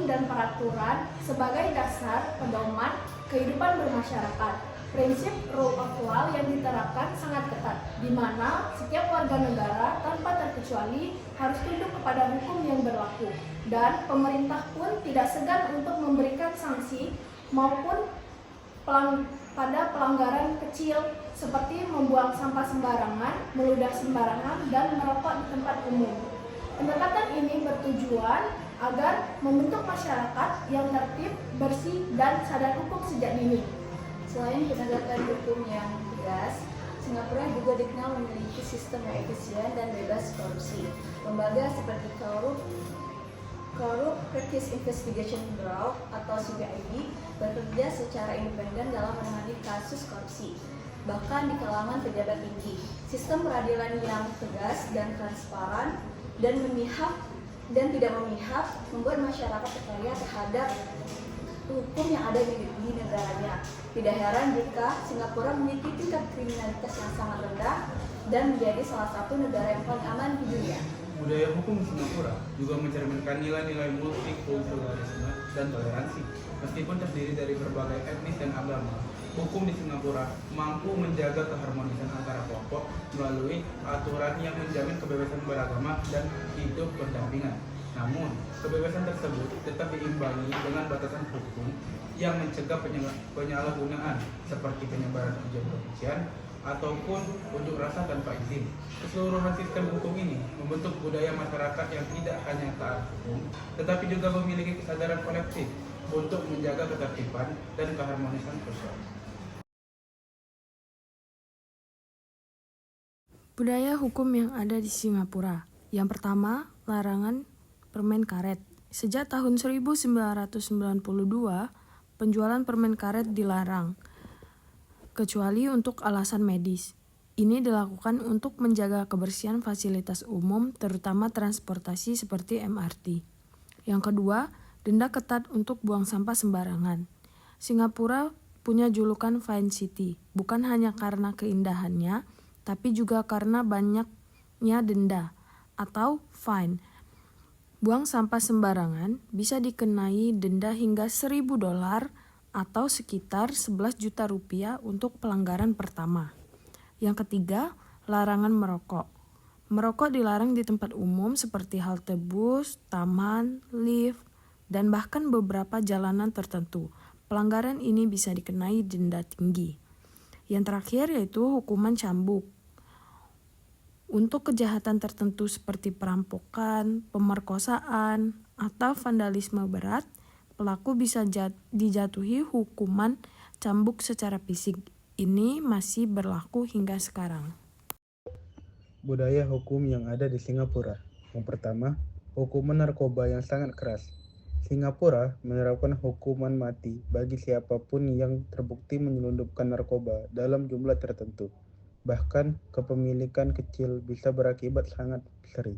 dan peraturan sebagai dasar pedoman kehidupan bermasyarakat. Prinsip rule of law yang diterapkan sangat ketat, di mana setiap warga negara tanpa terkecuali harus tunduk kepada hukum yang berlaku, dan pemerintah pun tidak segan untuk memberikan sanksi maupun pada pelanggaran kecil seperti membuang sampah sembarangan, meludah sembarangan, dan merokok di tempat umum. Pendekatan ini bertujuan agar membentuk masyarakat yang tertib, bersih, dan sadar hukum sejak dini. Selain penegakan hukum yang tegas, Singapura juga dikenal memiliki sistem yang efisien dan bebas korupsi. Lembaga seperti Corrupt Practice Investigation Bureau atau CPIB bekerja secara independen dalam menangani kasus korupsi, bahkan di kalangan pejabat tinggi. Sistem peradilan yang tegas dan transparan dan tidak memihak membuat masyarakat percaya terhadap hukum yang ada di negaranya. Tidak heran jika Singapura memiliki tingkat kriminalitas yang sangat rendah dan menjadi salah satu negara yang paling aman di dunia. Budaya hukum di Singapura juga mencerminkan nilai-nilai multikulturalisme dan toleransi. Meskipun terdiri dari berbagai etnis dan agama, hukum di Singapura mampu menjaga keharmonisan antara kelompok melalui aturan yang menjamin kebebasan beragama dan hidup berdampingan. Namun, kebebasan tersebut tetap diimbangi dengan batasan hukum yang mencegah penyalahgunaan seperti penyebaran ujaran kebencian ataupun unjuk rasa tanpa izin. Keseluruhan sistem hukum ini membentuk budaya masyarakat yang tidak hanya taat hukum, tetapi juga memiliki kesadaran kolektif untuk menjaga ketertiban dan keharmonisan sosial. Budaya hukum yang ada di Singapura. Yang pertama, larangan permen karet. Sejak tahun 1992, penjualan permen karet dilarang, kecuali untuk alasan medis. Ini dilakukan untuk menjaga kebersihan fasilitas umum, terutama transportasi seperti MRT. Yang kedua, denda ketat untuk buang sampah sembarangan. Singapura punya julukan Fine City, bukan hanya karena keindahannya, tapi juga karena banyaknya denda atau fine. Buang sampah sembarangan bisa dikenai denda hingga $1.000 atau sekitar 11 juta rupiah untuk pelanggaran pertama. Yang ketiga, larangan merokok. Merokok dilarang di tempat umum seperti halte bus, taman, lift, dan bahkan beberapa jalanan tertentu. Pelanggaran ini bisa dikenai denda tinggi. Yang terakhir yaitu hukuman cambuk. Untuk kejahatan tertentu seperti perampokan, pemerkosaan, atau vandalisme berat, pelaku bisa dijatuhi hukuman cambuk secara fisik. Ini masih berlaku hingga sekarang. Budaya hukum yang ada di Singapura. Yang pertama, hukuman narkoba yang sangat keras. Singapura menerapkan hukuman mati bagi siapapun yang terbukti menyelundupkan narkoba dalam jumlah tertentu. Bahkan kepemilikan kecil bisa berakibat sangat sering.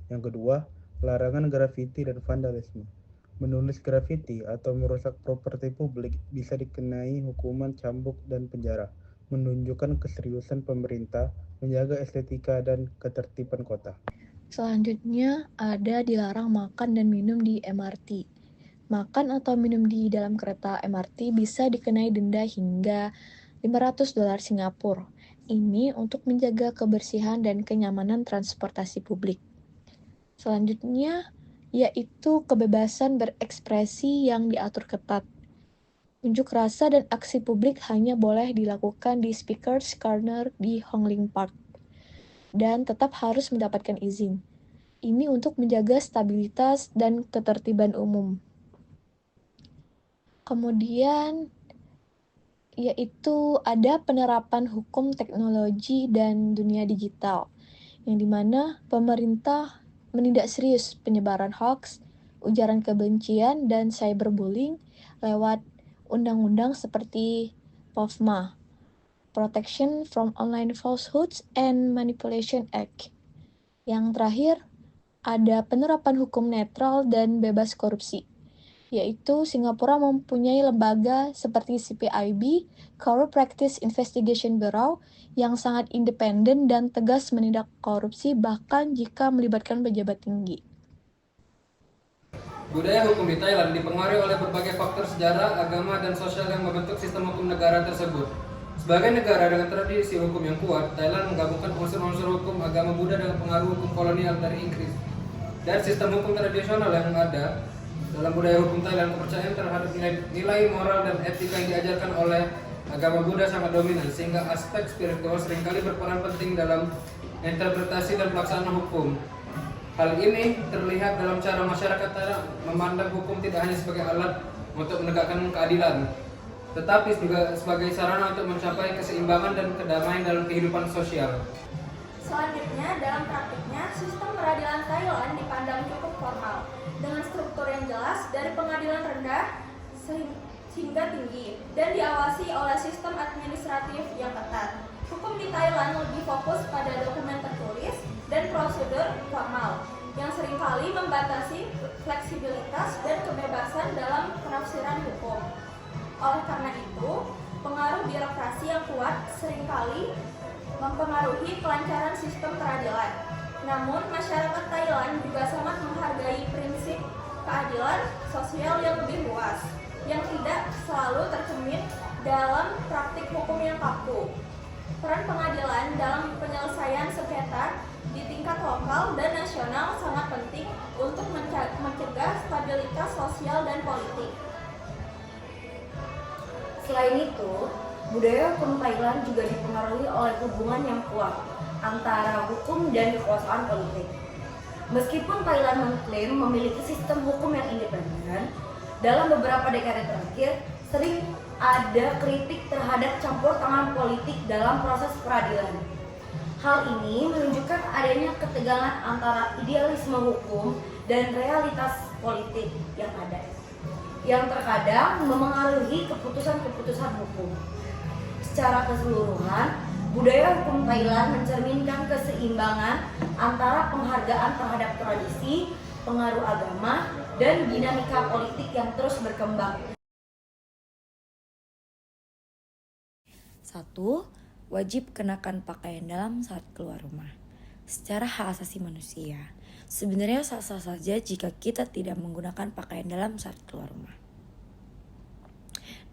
Yang kedua, larangan grafiti dan vandalisme. Menulis grafiti atau merusak properti publik bisa dikenai hukuman cambuk dan penjara, menunjukkan keseriusan pemerintah menjaga estetika dan ketertiban kota. Selanjutnya ada dilarang makan dan minum di MRT. Makan atau minum di dalam kereta MRT bisa dikenai denda hingga $500 Singapura. Ini untuk menjaga kebersihan dan kenyamanan transportasi publik. Selanjutnya yaitu kebebasan berekspresi yang diatur ketat. Unjuk rasa dan aksi publik hanya boleh dilakukan di Speaker's Corner di Hong Lim Park dan tetap harus mendapatkan izin. Ini untuk menjaga stabilitas dan ketertiban umum. Kemudian yaitu ada penerapan hukum teknologi dan dunia digital, yang dimana pemerintah menindak serius penyebaran hoax, ujaran kebencian, dan cyberbullying lewat undang-undang seperti POFMA, Protection from Online Falsehoods and Manipulation Act. Yang terakhir, ada penerapan hukum netral dan bebas korupsi, yaitu Singapura mempunyai lembaga seperti CPIB, Corrupt Practice Investigation Bureau, yang sangat independen dan tegas menindak korupsi bahkan jika melibatkan pejabat tinggi. Budaya hukum di Thailand dipengaruhi oleh berbagai faktor sejarah, agama, dan sosial yang membentuk sistem hukum negara tersebut. Sebagai negara dengan tradisi hukum yang kuat, Thailand menggabungkan unsur-unsur hukum agama Buddha dengan pengaruh hukum kolonial dari Inggris. Dan sistem hukum tradisional yang ada dalam budaya hukum Thailand, kepercayaan terhadap nilai moral dan etika yang diajarkan oleh agama Buddha sangat dominan, sehingga aspek spiritual seringkali berperan penting dalam interpretasi dan pelaksanaan hukum. Hal ini terlihat dalam cara masyarakat Thailand memandang hukum tidak hanya sebagai alat untuk menegakkan keadilan, tetapi juga sebagai sarana untuk mencapai keseimbangan dan kedamaian dalam kehidupan sosial. Selanjutnya, dalam praktiknya, sistem peradilan Thailand dipandang cukup formal, dengan struktur yang jelas dari pengadilan rendah hingga tinggi, dan diawasi oleh sistem administratif yang ketat. Hukum di Thailand lebih fokus pada dokumen tertulis dan prosedur formal, yang seringkali membatasi fleksibilitas dan kebebasan dalam penafsiran hukum. Oleh karena itu, pengaruh birokrasi yang kuat seringkali mempengaruhi kelancaran sistem peradilan. Namun, masyarakat Thailand juga sangat menghargai prinsip keadilan sosial yang lebih luas, yang tidak selalu tercermin dalam praktik hukum yang kaku. Peran pengadilan dalam penyelesaian sengketa di tingkat lokal dan nasional sangat penting untuk mencegah stabilitas sosial dan politik. Selain itu, budaya hukum Thailand juga dipengaruhi oleh hubungan yang kuat antara hukum dan kekuasaan politik. Meskipun Thailand mengklaim memiliki sistem hukum yang independen, dalam beberapa dekade terakhir sering ada kritik terhadap campur tangan politik dalam proses peradilan. Hal ini menunjukkan adanya ketegangan antara idealisme hukum dan realitas politik yang ada, yang terkadang memengaruhi keputusan-keputusan hukum. Secara keseluruhan, budaya hukum Thailand mencerminkan keseimbangan antara penghargaan terhadap tradisi, pengaruh agama, dan dinamika politik yang terus berkembang. 1. Wajib kenakan pakaian dalam saat keluar rumah. Secara hak asasi manusia, sebenarnya sah-sah saja jika kita tidak menggunakan pakaian dalam saat keluar rumah.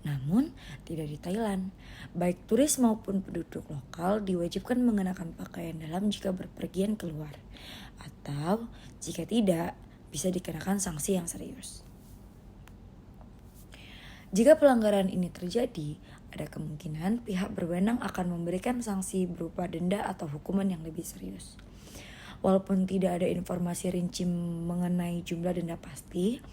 Namun, tidak di Thailand. Baik turis maupun penduduk lokal diwajibkan mengenakan pakaian dalam jika berpergian keluar. Atau, jika tidak, bisa dikenakan sanksi yang serius. Jika pelanggaran ini terjadi, ada kemungkinan pihak berwenang akan memberikan sanksi berupa denda atau hukuman yang lebih serius. Walaupun tidak ada informasi rinci mengenai jumlah denda pasti,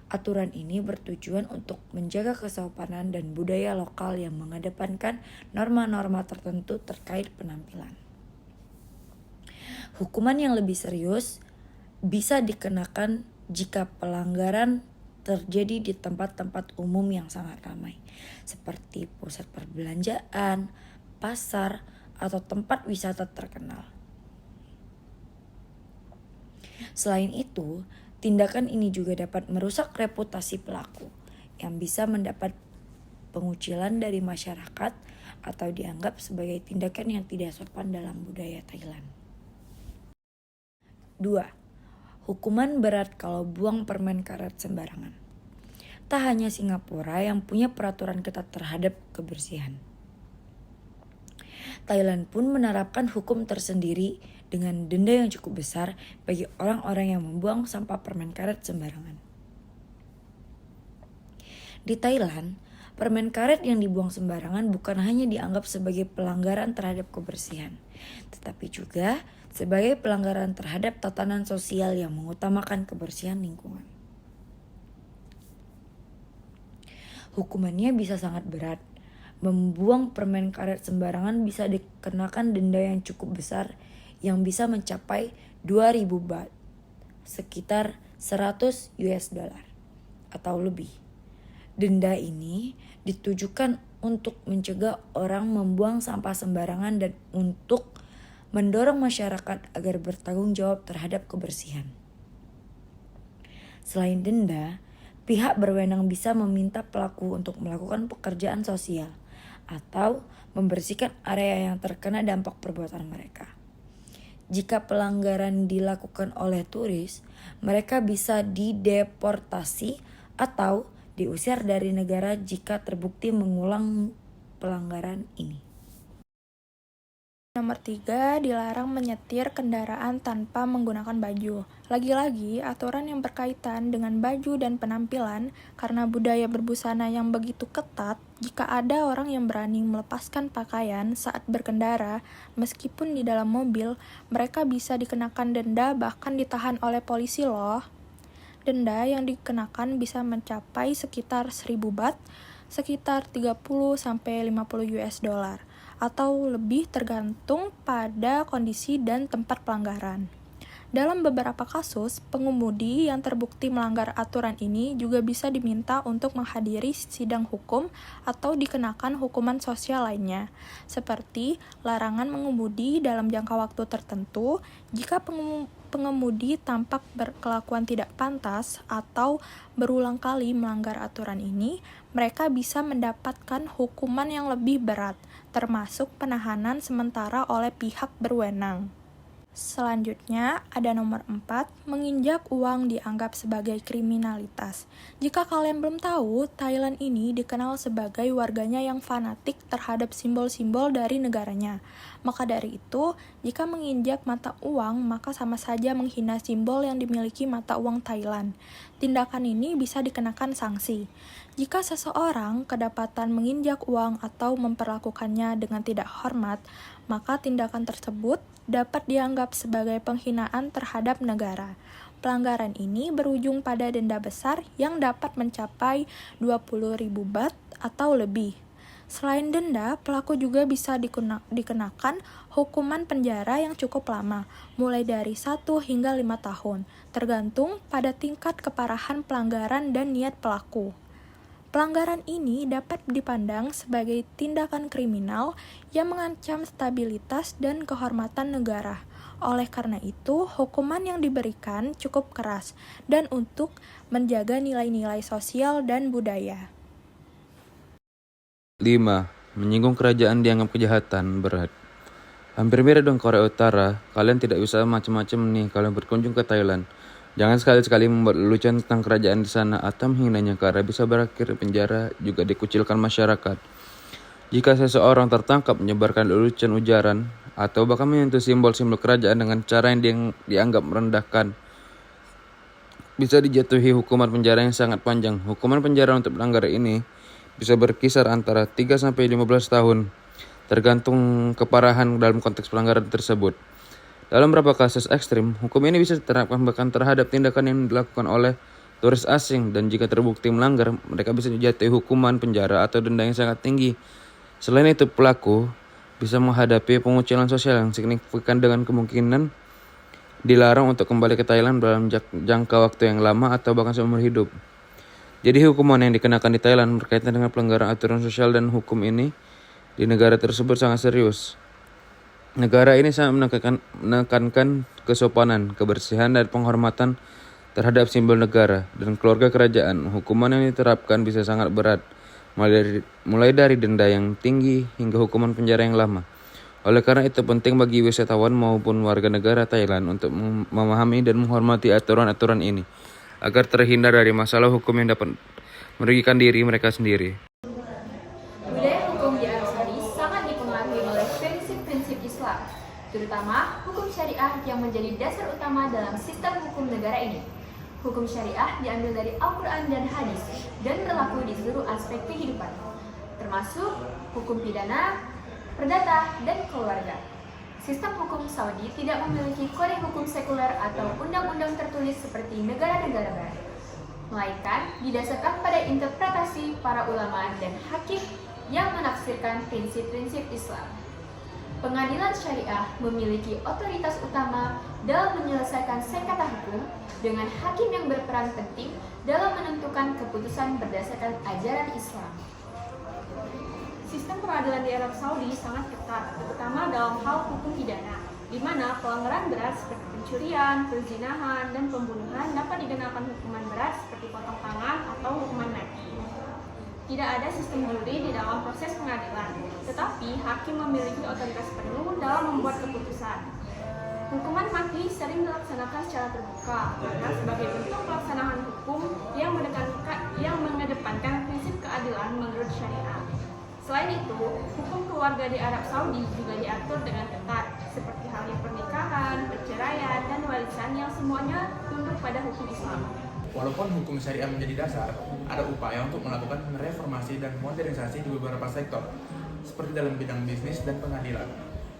aturan ini bertujuan untuk menjaga kesopanan dan budaya lokal yang mengedepankan norma-norma tertentu terkait penampilan. Hukuman yang lebih serius bisa dikenakan jika pelanggaran terjadi di tempat-tempat umum yang sangat ramai, seperti pusat perbelanjaan, pasar, atau tempat wisata terkenal. Selain itu, tindakan ini juga dapat merusak reputasi pelaku, yang bisa mendapat pengucilan dari masyarakat atau dianggap sebagai tindakan yang tidak sopan dalam budaya Thailand. 2. Hukuman berat kalau buang permen karet sembarangan. Tak hanya Singapura yang punya peraturan ketat terhadap kebersihan. Thailand pun menerapkan hukum tersendiri dengan denda yang cukup besar bagi orang-orang yang membuang sampah permen karet sembarangan. Di Thailand, permen karet yang dibuang sembarangan bukan hanya dianggap sebagai pelanggaran terhadap kebersihan, tetapi juga sebagai pelanggaran terhadap tatanan sosial yang mengutamakan kebersihan lingkungan. Hukumannya bisa sangat berat. Membuang permen karet sembarangan bisa dikenakan denda yang cukup besar yang bisa mencapai 2.000 baht, sekitar 100 US dollar atau lebih. Denda ini ditujukan untuk mencegah orang membuang sampah sembarangan dan untuk mendorong masyarakat agar bertanggung jawab terhadap kebersihan. Selain denda, pihak berwenang bisa meminta pelaku untuk melakukan pekerjaan sosial atau membersihkan area yang terkena dampak perbuatan mereka. Jika pelanggaran dilakukan oleh turis, mereka bisa dideportasi atau diusir dari negara jika terbukti mengulang pelanggaran ini. Nomor 3, dilarang menyetir kendaraan tanpa menggunakan baju. Lagi-lagi, aturan yang berkaitan dengan baju dan penampilan karena budaya berbusana yang begitu ketat, jika ada orang yang berani melepaskan pakaian saat berkendara, meskipun di dalam mobil, mereka bisa dikenakan denda bahkan ditahan oleh polisi loh. Denda yang dikenakan bisa mencapai sekitar 1.000 baht, sekitar 30-50 US dollar. Atau lebih tergantung pada kondisi dan tempat pelanggaran. Dalam beberapa kasus, pengemudi yang terbukti melanggar aturan ini juga bisa diminta untuk menghadiri sidang hukum atau dikenakan hukuman sosial lainnya, seperti larangan mengemudi dalam jangka waktu tertentu jika pengemudi tampak berkelakuan tidak pantas atau berulang kali melanggar aturan ini, mereka bisa mendapatkan hukuman yang lebih berat, termasuk penahanan sementara oleh pihak berwenang. Selanjutnya, ada nomor 4, menginjak uang dianggap sebagai kriminalitas. Jika kalian belum tahu, Thailand ini dikenal sebagai warganya yang fanatik terhadap simbol-simbol dari negaranya. Maka dari itu, jika menginjak mata uang, maka sama saja menghina simbol yang dimiliki mata uang Thailand. Tindakan ini bisa dikenakan sanksi. Jika seseorang kedapatan menginjak uang atau memperlakukannya dengan tidak hormat, maka tindakan tersebut dapat dianggap sebagai penghinaan terhadap negara. Pelanggaran ini berujung pada denda besar yang dapat mencapai 20.000 baht atau lebih. Selain denda, pelaku juga bisa dikenakan hukuman penjara yang cukup lama, mulai dari 1 hingga 5 tahun, tergantung pada tingkat keparahan pelanggaran dan niat pelaku. Pelanggaran ini dapat dipandang sebagai tindakan kriminal yang mengancam stabilitas dan kehormatan negara. Oleh karena itu, hukuman yang diberikan cukup keras dan untuk menjaga nilai-nilai sosial dan budaya. 5. Menyinggung kerajaan dianggap kejahatan berat. Hampir mirip dengan Korea Utara, kalian tidak bisa macam-macam nih kalau berkunjung ke Thailand. Jangan sekali-sekali membuat lelucon tentang kerajaan di sana atau menghinanya karena bisa berakhir di penjara, juga dikucilkan masyarakat. Jika seseorang tertangkap menyebarkan lelucon ujaran atau bahkan menyentuh simbol-simbol kerajaan dengan cara yang dianggap merendahkan, bisa dijatuhi hukuman penjara yang sangat panjang. Hukuman penjara untuk pelanggar ini bisa berkisar antara 3-15 tahun, tergantung keparahan dalam konteks pelanggaran tersebut. Dalam beberapa kasus ekstrim, hukum ini bisa diterapkan bahkan terhadap tindakan yang dilakukan oleh turis asing, dan jika terbukti melanggar, mereka bisa dijatuhi hukuman penjara atau denda yang sangat tinggi. Selain itu, pelaku bisa menghadapi pengucilan sosial yang signifikan dengan kemungkinan dilarang untuk kembali ke Thailand dalam jangka waktu yang lama atau bahkan seumur hidup. Jadi hukuman yang dikenakan di Thailand berkaitan dengan pelanggaran aturan sosial dan hukum ini di negara tersebut sangat serius. Negara ini sangat menekankan kesopanan, kebersihan, dan penghormatan terhadap simbol negara dan keluarga kerajaan. Hukuman yang diterapkan bisa sangat berat, mulai dari denda yang tinggi hingga hukuman penjara yang lama. Oleh karena itu penting bagi wisatawan maupun warga negara Thailand untuk memahami dan menghormati aturan-aturan ini, agar terhindar dari masalah hukum yang dapat merugikan diri mereka sendiri. Budaya hukum di Arab Saudi sangat dipengaruhi oleh prinsip-prinsip Islam, terutama hukum syariah yang menjadi dasar utama dalam sistem hukum negara ini. Hukum syariah diambil dari Al-Quran dan Hadis dan berlaku di seluruh aspek kehidupan, termasuk hukum pidana, perdata, dan keluarga. Sistem hukum Saudi tidak memiliki kode hukum sekuler atau undang-undang tertulis seperti negara-negara barat, melainkan didasarkan pada interpretasi para ulama dan hakim yang menafsirkan prinsip-prinsip Islam. Pengadilan syariah memiliki otoritas utama dalam menyelesaikan sengketa hukum dengan hakim yang berperan penting dalam menentukan keputusan berdasarkan ajaran Islam. Sistem peradilan di Arab Saudi sangat ketat, terutama dalam hal hukum pidana, di mana pelanggaran berat seperti pencurian, perzinahan, dan pembunuhan dapat dikenakan hukuman berat seperti potong tangan atau hukuman mati. Tidak ada sistem juri di dalam proses pengadilan, tetapi hakim memiliki otoritas penuh dalam membuat keputusan. Hukuman mati sering dilaksanakan secara terbuka karena sebagai bentuk pelaksanaan hukum yang mengedepankan prinsip keadilan menurut syariat. Selain itu, hukum keluarga di Arab Saudi juga diatur dengan ketat, seperti halnya pernikahan, perceraian, dan warisan yang semuanya tunduk pada hukum Islam. Walaupun hukum syariah menjadi dasar, ada upaya untuk melakukan reformasi dan modernisasi di beberapa sektor, seperti dalam bidang bisnis dan pengadilan.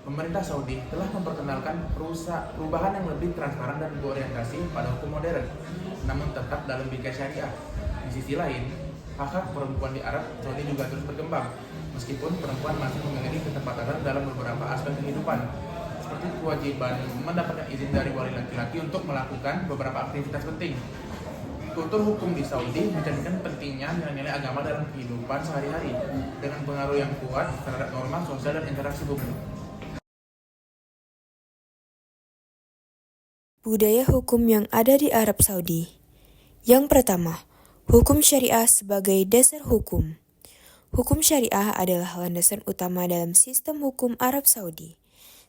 Pemerintah Saudi telah memperkenalkan perubahan yang lebih transparan dan berorientasi pada hukum modern, namun tetap dalam bingkai syariah. Di sisi lain, hak-hak perempuan di Arab Saudi juga terus berkembang, meskipun perempuan masih memiliki ketepatan dalam beberapa aspek kehidupan, seperti kewajiban mendapatkan izin dari wali laki-laki untuk melakukan beberapa aktivitas penting. Kultur hukum di Saudi mencerminkan pentingnya nilai-nilai agama dalam kehidupan sehari-hari, dengan pengaruh yang kuat terhadap norma sosial dan interaksi hukum. Budaya hukum yang ada di Arab Saudi. Yang pertama, hukum syariah sebagai dasar hukum. Hukum syariah adalah landasan utama dalam sistem hukum Arab Saudi.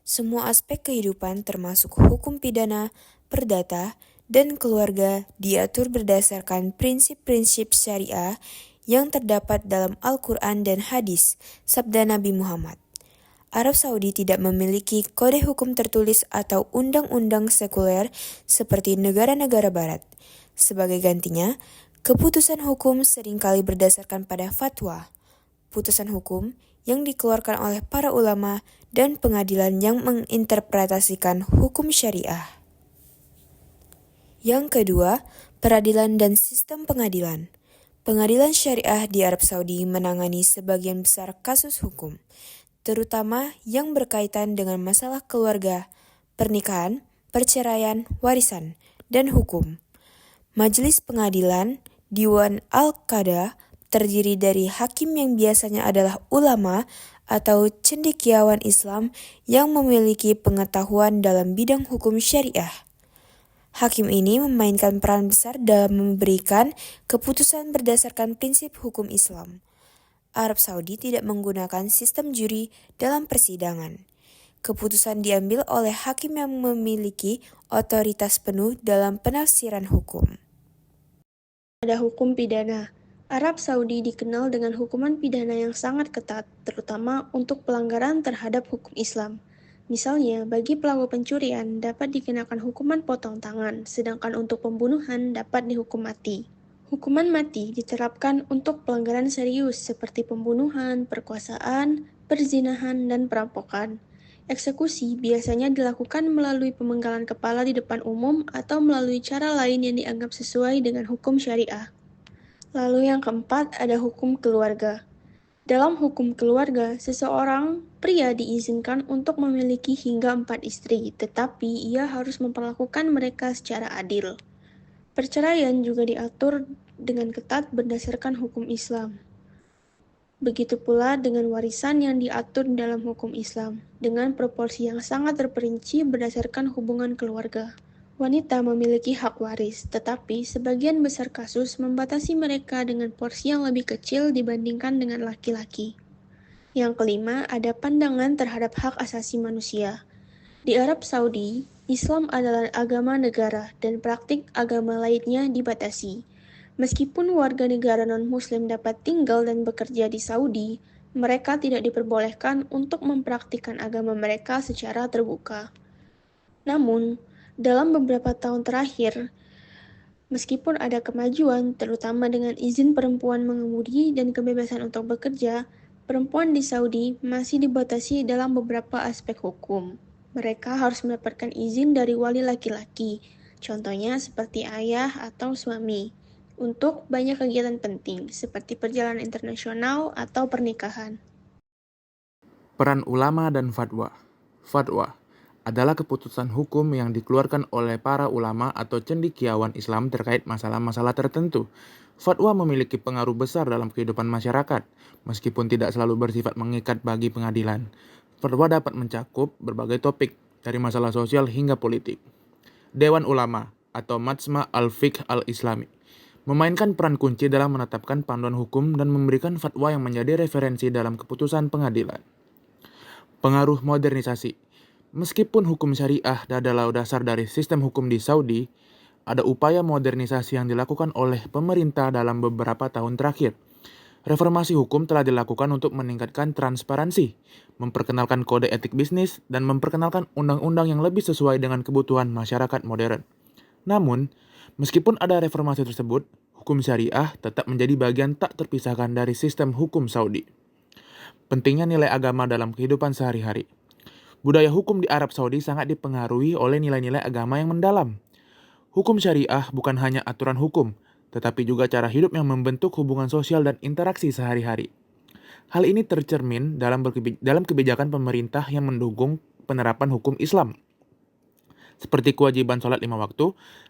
Semua aspek kehidupan termasuk hukum pidana, perdata, dan keluarga diatur berdasarkan prinsip-prinsip syariah yang terdapat dalam Al-Quran dan hadis sabda Nabi Muhammad. Arab Saudi tidak memiliki kode hukum tertulis atau undang-undang sekuler seperti negara-negara barat. Sebagai gantinya, keputusan hukum seringkali berdasarkan pada fatwa, putusan hukum yang dikeluarkan oleh para ulama dan pengadilan yang menginterpretasikan hukum syariah. Yang kedua, peradilan dan sistem pengadilan. Pengadilan syariah di Arab Saudi menangani sebagian besar kasus hukum, terutama yang berkaitan dengan masalah keluarga, pernikahan, perceraian, warisan, dan hukum. Majelis pengadilan, Diwan Al-Qada, terdiri dari hakim yang biasanya adalah ulama atau cendekiawan Islam yang memiliki pengetahuan dalam bidang hukum syariah. Hakim ini memainkan peran besar dalam memberikan keputusan berdasarkan prinsip hukum Islam. Arab Saudi tidak menggunakan sistem juri dalam persidangan. Keputusan diambil oleh hakim yang memiliki otoritas penuh dalam penafsiran hukum. Ada hukum pidana. Arab Saudi dikenal dengan hukuman pidana yang sangat ketat, terutama untuk pelanggaran terhadap hukum Islam. Misalnya, bagi pelaku pencurian dapat dikenakan hukuman potong tangan, sedangkan untuk pembunuhan dapat dihukum mati. Hukuman mati diterapkan untuk pelanggaran serius seperti pembunuhan, perkosaan, perzinahan, dan perampokan. Eksekusi biasanya dilakukan melalui pemenggalan kepala di depan umum atau melalui cara lain yang dianggap sesuai dengan hukum syariah. Lalu yang keempat ada hukum keluarga. Dalam hukum keluarga, seseorang pria diizinkan untuk memiliki hingga 4 istri, tetapi ia harus memperlakukan mereka secara adil. Perceraian juga diatur dengan ketat berdasarkan hukum Islam. Begitu pula dengan warisan yang diatur dalam hukum Islam, dengan proporsi yang sangat terperinci berdasarkan hubungan keluarga. Wanita memiliki hak waris, tetapi sebagian besar kasus membatasi mereka dengan porsi yang lebih kecil dibandingkan dengan laki-laki. Yang kelima, ada pandangan terhadap hak asasi manusia. Di Arab Saudi, Islam adalah agama negara dan praktik agama lainnya dibatasi. Meskipun warga negara non-Muslim dapat tinggal dan bekerja di Saudi, mereka tidak diperbolehkan untuk mempraktikkan agama mereka secara terbuka. Namun, dalam beberapa tahun terakhir, meskipun ada kemajuan, terutama dengan izin perempuan mengemudi dan kebebasan untuk bekerja, perempuan di Saudi masih dibatasi dalam beberapa aspek hukum. Mereka harus mendapatkan izin dari wali laki-laki, contohnya seperti ayah atau suami, untuk banyak kegiatan penting seperti perjalanan internasional atau pernikahan. Peran ulama dan fatwa. Fatwa adalah keputusan hukum yang dikeluarkan oleh para ulama atau cendekiawan Islam terkait masalah-masalah tertentu. Fatwa memiliki pengaruh besar dalam kehidupan masyarakat, meskipun tidak selalu bersifat mengikat bagi pengadilan. Fatwa dapat mencakup berbagai topik, dari masalah sosial hingga politik. Dewan Ulama atau Majma' al-Fiqh al-Islami memainkan peran kunci dalam menetapkan panduan hukum dan memberikan fatwa yang menjadi referensi dalam keputusan pengadilan. Pengaruh modernisasi. Meskipun hukum syariah adalah dasar dari sistem hukum di Saudi, ada upaya modernisasi yang dilakukan oleh pemerintah dalam beberapa tahun terakhir. Reformasi hukum telah dilakukan untuk meningkatkan transparansi, memperkenalkan kode etik bisnis, dan memperkenalkan undang-undang yang lebih sesuai dengan kebutuhan masyarakat modern. Namun, meskipun ada reformasi tersebut, hukum syariah tetap menjadi bagian tak terpisahkan dari sistem hukum Saudi. Pentingnya nilai agama dalam kehidupan sehari-hari. Budaya hukum di Arab Saudi sangat dipengaruhi oleh nilai-nilai agama yang mendalam. Hukum syariah bukan hanya aturan hukum, tetapi juga cara hidup yang membentuk hubungan sosial dan interaksi sehari-hari. Hal ini tercermin dalam kebijakan pemerintah yang mendukung penerapan hukum Islam, seperti kewajiban sholat 5 waktu,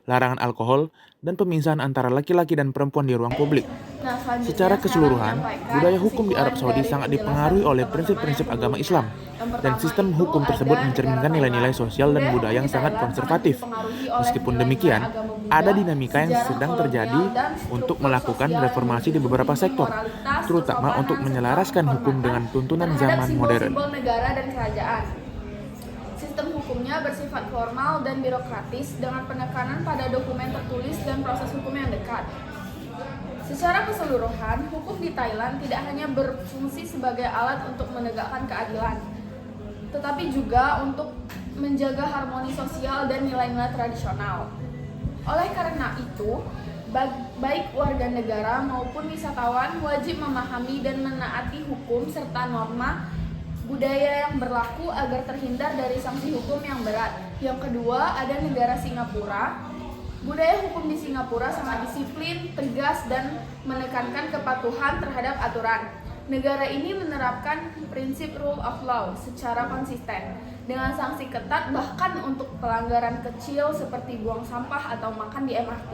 larangan alkohol, dan pemisahan antara laki-laki dan perempuan di ruang publik. Secara keseluruhan, budaya hukum di Arab Saudi sangat dipengaruhi oleh prinsip-prinsip agama Islam, dan sistem hukum tersebut mencerminkan nilai-nilai sosial dan budaya yang sangat konservatif. Meskipun demikian, ada dinamika yang sedang terjadi untuk melakukan reformasi di beberapa sektor, terutama untuk menyelaraskan hukum dengan tuntunan zaman modern. Simbol negara dan kerajaan. Sistem hukumnya bersifat formal dan birokratis dengan penekanan pada dokumen tertulis dan proses hukum yang dekat. Secara keseluruhan, hukum di Thailand tidak hanya berfungsi sebagai alat untuk menegakkan keadilan, tetapi juga untuk menjaga harmoni sosial dan nilai-nilai tradisional. Oleh karena itu, baik warga negara maupun wisatawan wajib memahami dan menaati hukum serta norma budaya yang berlaku agar terhindar dari sanksi hukum yang berat. Yang kedua, ada negara Singapura. Budaya hukum di Singapura sangat disiplin, tegas, dan menekankan kepatuhan terhadap aturan. Negara ini menerapkan prinsip rule of law secara konsisten, dengan sanksi ketat bahkan untuk pelanggaran kecil seperti buang sampah atau makan di MRT.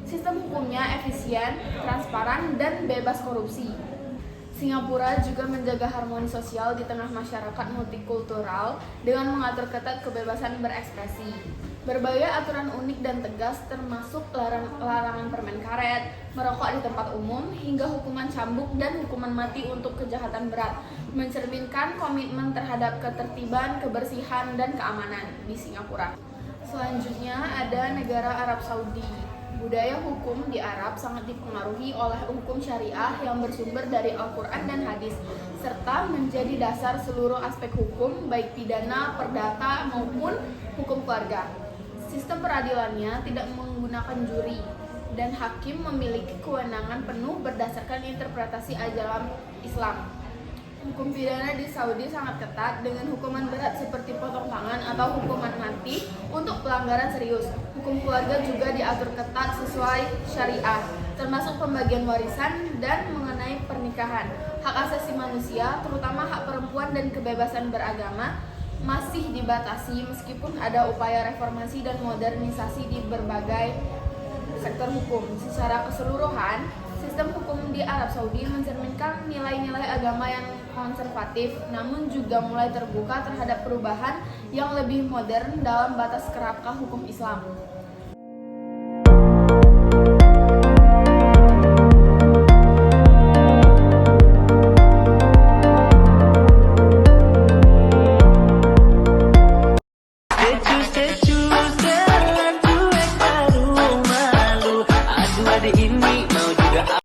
Sistem hukumnya efisien, transparan, dan bebas korupsi. Singapura juga menjaga harmoni sosial di tengah masyarakat multikultural dengan mengatur ketat kebebasan berekspresi. Berbagai aturan unik dan tegas termasuk larangan permen karet, merokok di tempat umum, hingga hukuman cambuk dan hukuman mati untuk kejahatan berat, mencerminkan komitmen terhadap ketertiban, kebersihan, dan keamanan di Singapura. Selanjutnya ada negara Arab Saudi. Budaya hukum di Arab sangat dipengaruhi oleh hukum syariah yang bersumber dari Al-Quran dan hadis, serta menjadi dasar seluruh aspek hukum, baik pidana, perdata, maupun hukum keluarga. Sistem peradilannya tidak menggunakan juri, dan hakim memiliki kewenangan penuh berdasarkan interpretasi ajaran Islam. Hukum pidana di Saudi sangat ketat dengan hukuman berat seperti potong tangan atau hukuman mati untuk pelanggaran serius. Hukum keluarga juga diatur ketat sesuai syariah, termasuk pembagian warisan dan mengenai pernikahan. Hak asasi manusia, terutama hak perempuan dan kebebasan beragama, masih dibatasi meskipun ada upaya reformasi dan modernisasi di berbagai sektor hukum. Secara keseluruhan, sistem hukum di Arab Saudi mencerminkan nilai-nilai agama yang konservatif, namun juga mulai terbuka terhadap perubahan yang lebih modern dalam batas kerangka hukum Islam.